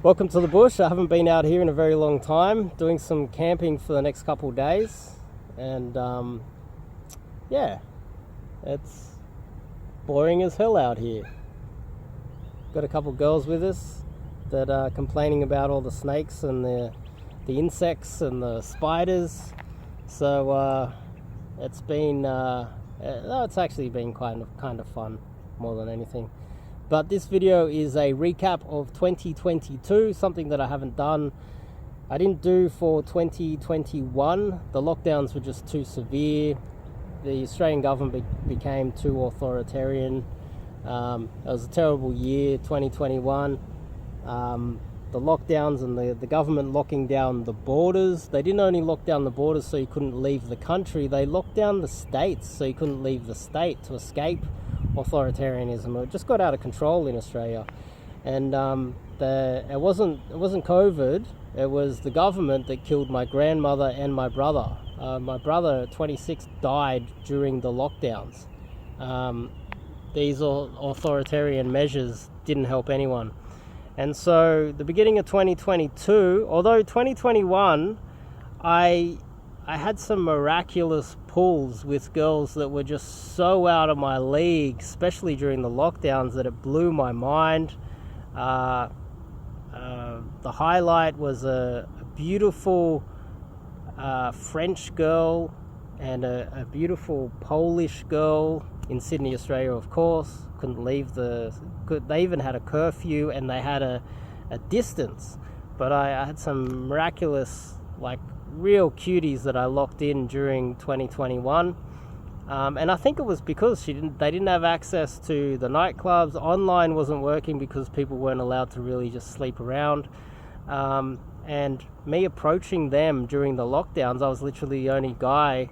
Welcome to the bush. I haven't been out here in a very long time, doing some camping for the next couple of days, and yeah, it's boring as hell out here. Got a couple of girls with us that are complaining about all the snakes and the insects and the spiders. So it's actually been kind of fun more than anything. But this video is a recap of 2022, something that I haven't done. I didn't do for 2021. The lockdowns were just too severe. The Australian government became too authoritarian. It was a terrible year, 2021. The lockdowns and the government locking down the borders. They didn't only lock down the borders so you couldn't leave the country, they locked down the states so you couldn't leave the state to escape authoritarianism. It just got out of control in Australia. And it wasn't COVID, it was the government that killed my grandmother and my brother. My brother at 26 died during the lockdowns. These authoritarian measures didn't help anyone. And so the beginning of 2022, although 2021, I had some miraculous pulls with girls that were just so out of my league, especially during the lockdowns, that it blew my mind. The highlight was a beautiful French girl and a beautiful Polish girl in Sydney, Australia, of course. Couldn't leave they even had a curfew and they had a distance. But I had some miraculous, like, real cuties that I locked in during 2021. And I think it was because they didn't have access to the nightclubs. Online wasn't working because people weren't allowed to really just sleep around. And me approaching them during the lockdowns, I was literally the only guy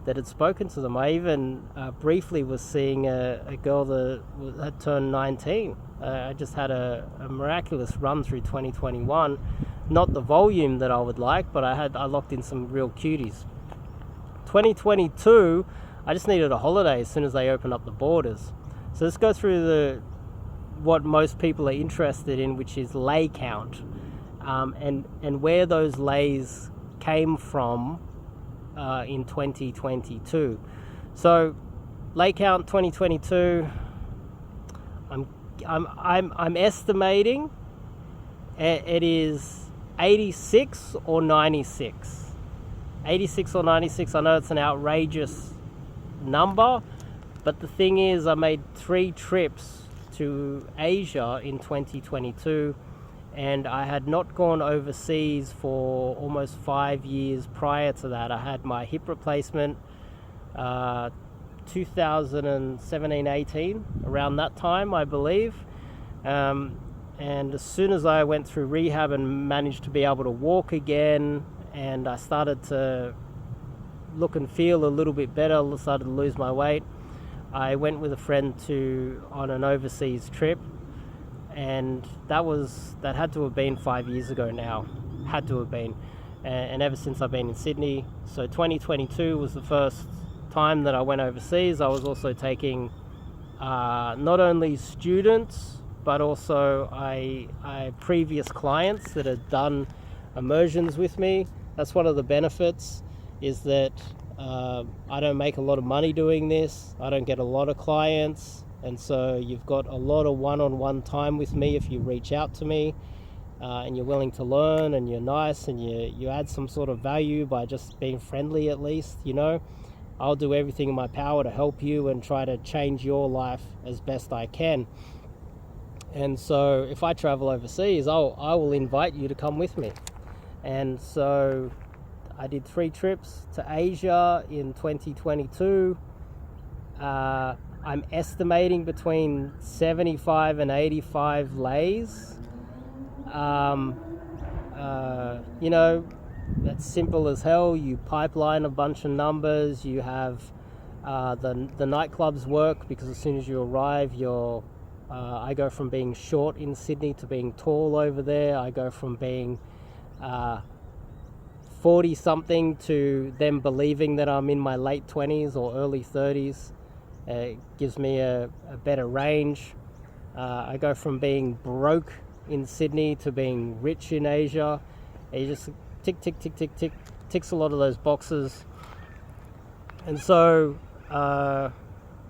that had spoken to them. I even briefly was seeing a girl that had turned 19. I just had a miraculous run through 2021. Not the volume that I would like, but I locked in some real cuties. 2022, I just needed a holiday as soon as they opened up the borders. So let's go through what most people are interested in, which is Laycount, and where those lays came from in 2022. So Laycount 2022, I'm estimating it is 86 or 96. 86 or 96. I know it's an outrageous number, but the thing is, I made 3 trips to Asia in 2022, and I had not gone overseas for almost 5 years prior to that. I had my hip replacement 2017-18, around that time, I believe. And as soon as I went through rehab and managed to be able to walk again, and I started to look and feel a little bit better, started to lose my weight, I went with a friend on an overseas trip, and that had to have been 5 years ago now. Had to have been. And ever since I've been in Sydney. So 2022 was the first time that I went overseas. I was also taking not only students, but also I previous clients that had done immersions with me. That's one of the benefits, is that I don't make a lot of money doing this. I don't get a lot of clients, and so you've got a lot of one-on-one time with me if you reach out to me, and you're willing to learn, and you're nice, and you add some sort of value by just being friendly at least, I'll do everything in my power to help you and try to change your life as best I can. And so if I travel overseas, I will invite you to come with me. And so I did 3 trips to Asia in 2022. I'm estimating between 75 and 85 lays. That's simple as hell. You pipeline a bunch of numbers. You have the nightclubs work, because as soon as you arrive, I go from being short in Sydney to being tall over there. I go from being 40-something to them believing that I'm in my late 20s or early 30s. It gives me a better range. I go from being broke in Sydney to being rich in Asia. He just ticks a lot of those boxes. And so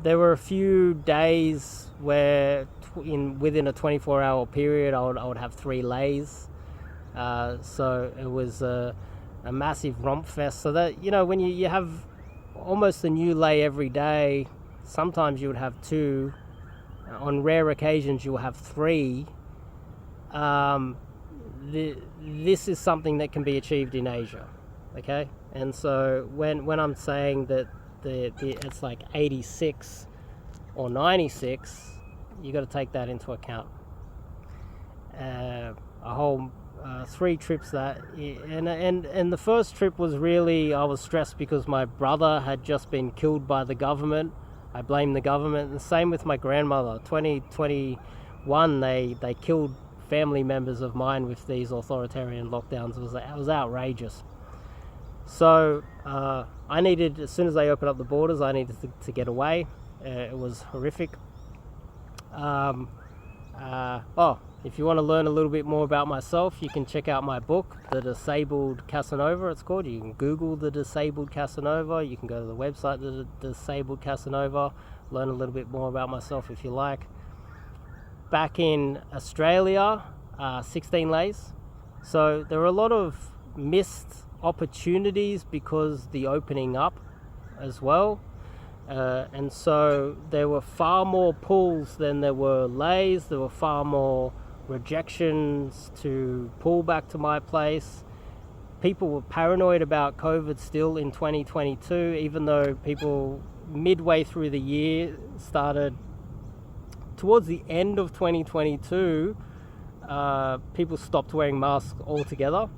there were a few days where within a 24-hour period I would have 3 lays. So it was a massive romp fest. So that, when you have almost a new lay every day, sometimes you would have 2. On rare occasions you'll have 3. This is something that can be achieved in Asia, okay? And so when I'm saying that it's like 86 or 96, you got to take that into account. A whole 3 trips and the first trip was really, I was stressed because my brother had just been killed by the government. I blame the government. And same with my grandmother. 2021, they killed family members of mine with these authoritarian lockdowns. It was outrageous. So I needed, as soon as they opened up the borders, I needed to get away. It was horrific. If you want to learn a little bit more about myself, you can check out my book, The Disabled Casanova, it's called. You can Google The Disabled Casanova. You can go to the website, The Disabled Casanova, learn a little bit more about myself if you like. Back in Australia, 16 lays. So there were a lot of missed opportunities because the opening up as well. And so there were far more pulls than there were lays. There were far more rejections to pull back to my place. People were paranoid about COVID still in 2022, even though people midway through the year started, towards the end of 2022, people stopped wearing masks altogether.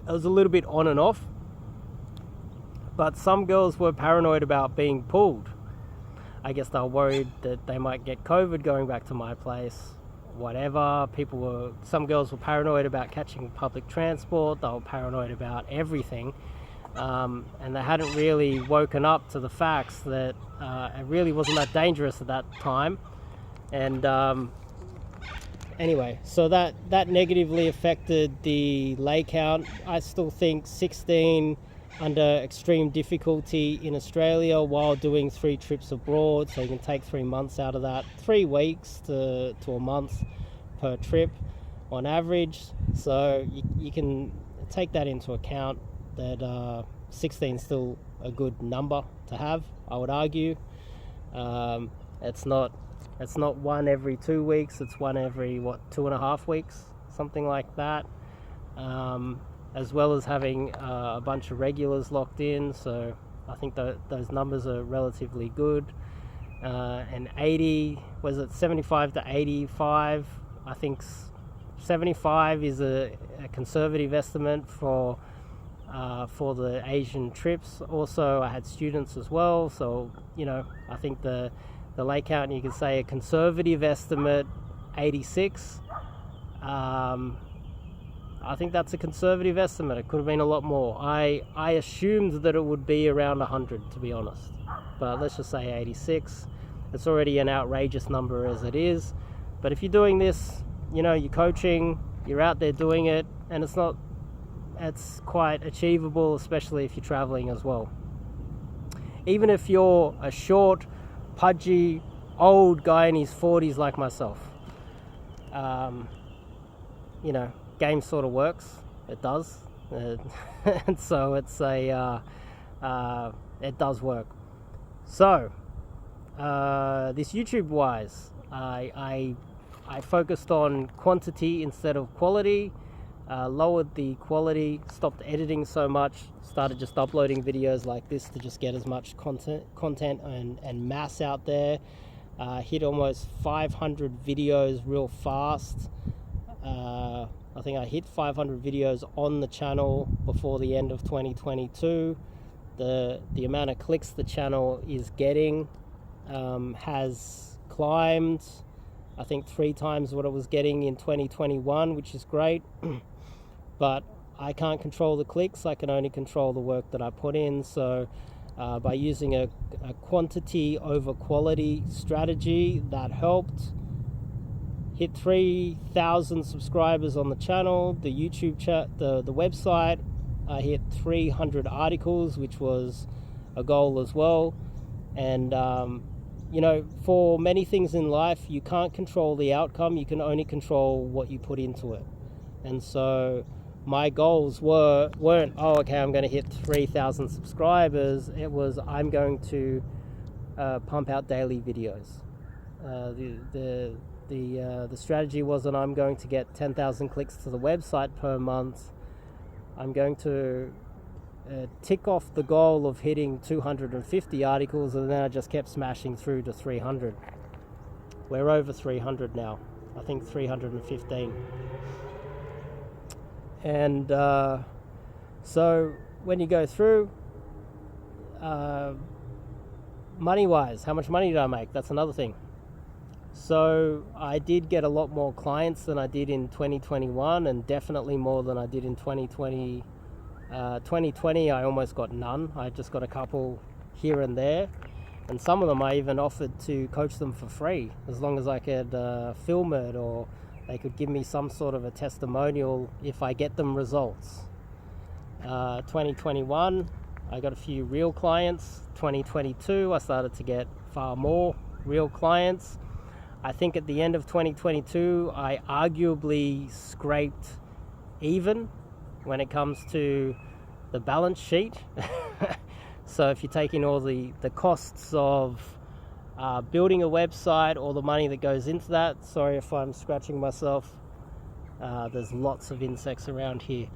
It was a little bit on and off, but some girls were paranoid about being pulled. I guess they were worried that they might get COVID going back to my place, whatever. Some girls were paranoid about catching public transport. They were paranoid about everything. And they hadn't really woken up to the facts that it really wasn't that dangerous at that time. And anyway, so that negatively affected the lay count. I still think 16 under extreme difficulty in Australia while doing 3 trips abroad, so you can take 3 months out of that, 3 weeks to a month per trip on average. So you can take that into account, that 16 is still a good number to have, I would argue. It's not one every 2 weeks, it's one every 2.5 weeks, something like that. As well as having a bunch of regulars locked in, so I think those numbers are relatively good. And 75 to 85, I think 75 is a conservative estimate for the Asian trips. Also, I had students as well, so I think the Laycount, you can say a conservative estimate 86. I think that's a conservative estimate. It could have been a lot more. I assumed that it would be around 100, to be honest. But let's just say 86. It's already an outrageous number as it is. But if you're doing this, you're coaching, you're out there doing it, and it's quite achievable, especially if you're traveling as well. Even if you're a short, pudgy, old guy in his 40s like myself, game sort of works. It does. And so it's it does work. So this YouTube wise, I focused on quantity instead of quality, lowered the quality, stopped editing so much, started just uploading videos like this to just get as much content and mass out there. Hit almost 500 videos real fast. I think I hit 500 videos on the channel before the end of 2022. The amount of clicks the channel is getting has climbed, I think 3 times what it was getting in 2021, which is great. But I can't control the clicks, I can only control the work that I put in. So by using a quantity over quality strategy, that helped. hit 3,000 subscribers on the channel, the YouTube chat, the website. I hit 300 articles, which was a goal as well. And for many things in life, you can't control the outcome. You can only control what you put into it. And so my goals weren't, I'm going to hit 3,000 subscribers. It was, I'm going to pump out daily videos. The strategy wasn't, I'm going to get 10,000 clicks to the website per month. I'm going to tick off the goal of hitting 250 articles, and then I just kept smashing through to 300. We're over 300 now. I think 315. And so when you go through, money-wise, how much money did I make? That's another thing. So I did get a lot more clients than I did in 2021, and definitely more than I did in 2020. 2020 I almost got none. I just got a couple here and there, and some of them I even offered to coach them for free, as long as I could film it, or they could give me some sort of a testimonial if I get them results. 2021 I got a few real clients. 2022 I started to get far more real clients. I think at the end of 2022 I arguably scraped even when it comes to the balance sheet. So if you take in all the costs of building a website, all the money that goes into that. Sorry if I'm scratching myself. There's lots of insects around here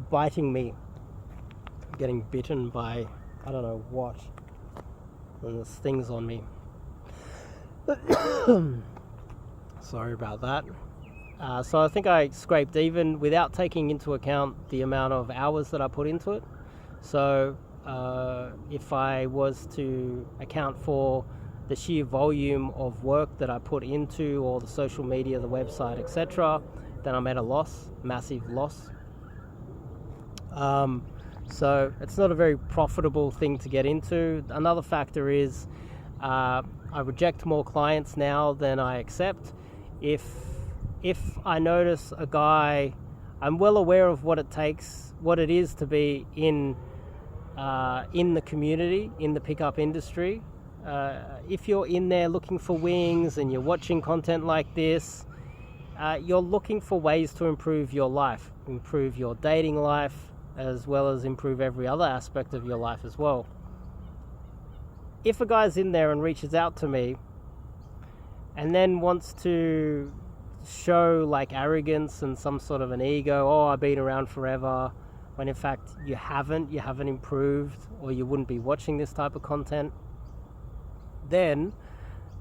biting me. I'm getting bitten by I don't know what. And there's things on me. Sorry about that. So I think I scraped even without taking into account the amount of hours that I put into it. So if I was to account for the sheer volume of work that I put into all the social media, the website, etc., then I'm at a loss, massive loss. So it's not a very profitable thing to get into. Another factor is I reject more clients now than I accept. If I notice a guy, I'm well aware of what it is to be in the community, in the pickup industry. If you're in there looking for wings and you're watching content like this, you're looking for ways to improve your life, improve your dating life, as well as improve every other aspect of your life as well. If a guy's in there and reaches out to me and then wants to show like arrogance and some sort of an ego, I've been around forever, when in fact you haven't improved, or you wouldn't be watching this type of content, then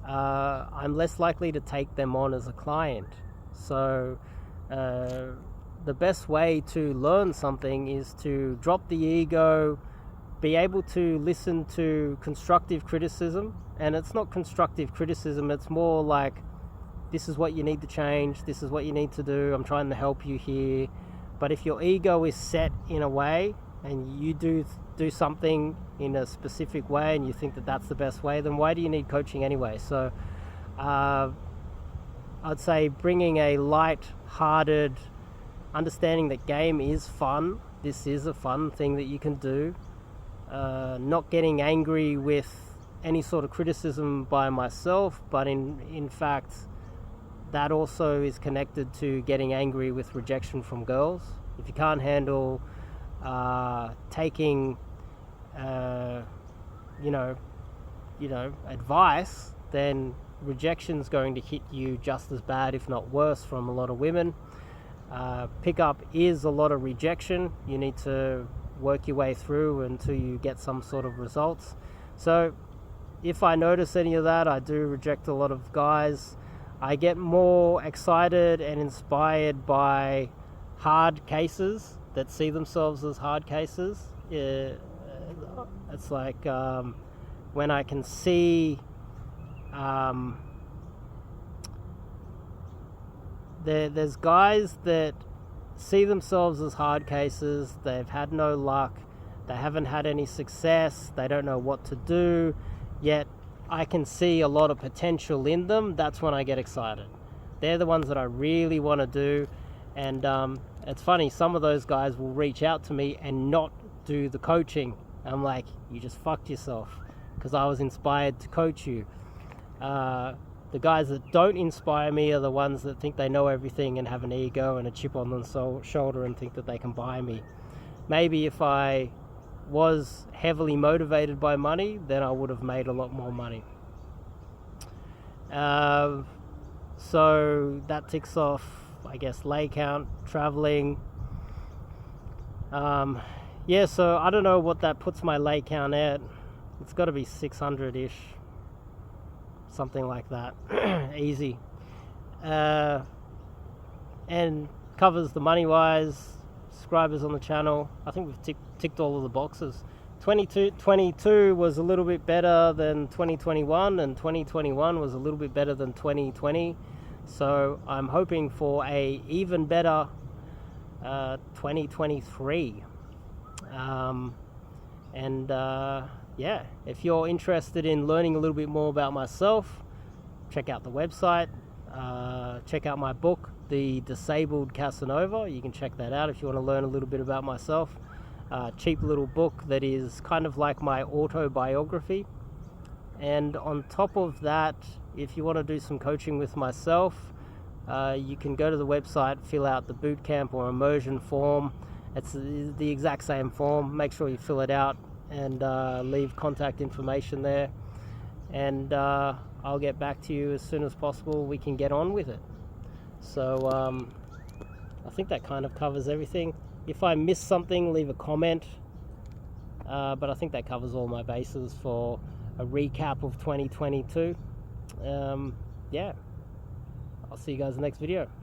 I'm less likely to take them on as a client. So the best way to learn something is to drop the ego, be able to listen to constructive criticism. And it's not constructive criticism, it's more like, this is what you need to change, this is what you need to do, I'm trying to help you here. But if your ego is set in a way and you do something in a specific way and you think that that's the best way, then why do you need coaching anyway? So I'd say bringing a light-hearted understanding that game is fun. This is a fun thing that you can do. Not getting angry with any sort of criticism by myself, but in fact that also is connected to getting angry with rejection from girls. If you can't handle taking advice, then rejection's going to hit you just as bad, if not worse, from a lot of women. Pickup is a lot of rejection. You need to work your way through until you get some sort of results. So if I notice any of that, I do reject a lot of guys. I get more excited and inspired by hard cases that see themselves as hard cases. It's like when I can see there's guys that see themselves as hard cases. They've had no luck, they haven't had any success, they don't know what to do, yet I can see a lot of potential in them. That's when I get excited. They're the ones that I really want to do. And it's funny, some of those guys will reach out to me and not do the coaching. I'm like, you just fucked yourself, because I was inspired to coach you. The guys that don't inspire me are the ones that think they know everything and have an ego and a chip on their shoulder and think that they can buy me. Maybe if I was heavily motivated by money, then I would have made a lot more money. So that ticks off, I guess, Laycount, traveling. Yeah, so I don't know what that puts my Laycount at. It's got to be 600-ish. Something like that. Easy. And covers the money-wise, subscribers on the channel. I think we've ticked all of the boxes. 2022 was a little bit better than 2021, and 2021 was a little bit better than 2020. So I'm hoping for a even better 2023. Yeah, if you're interested in learning a little bit more about myself, check out the website. Check out my book, The Disabled Casanova. You can check that out if you want to learn a little bit about myself. Cheap little book that is kind of like my autobiography. And on top of that, if you want to do some coaching with myself, you can go to the website, fill out the bootcamp or immersion form. It's the exact same form. Make sure you fill it out and leave contact information there. And I'll get back to you as soon as possible. We can get on with it. So I think that kind of covers everything. If I miss something, leave a comment. But I think that covers all my bases for a recap of 2022. Yeah, I'll see you guys in the next video.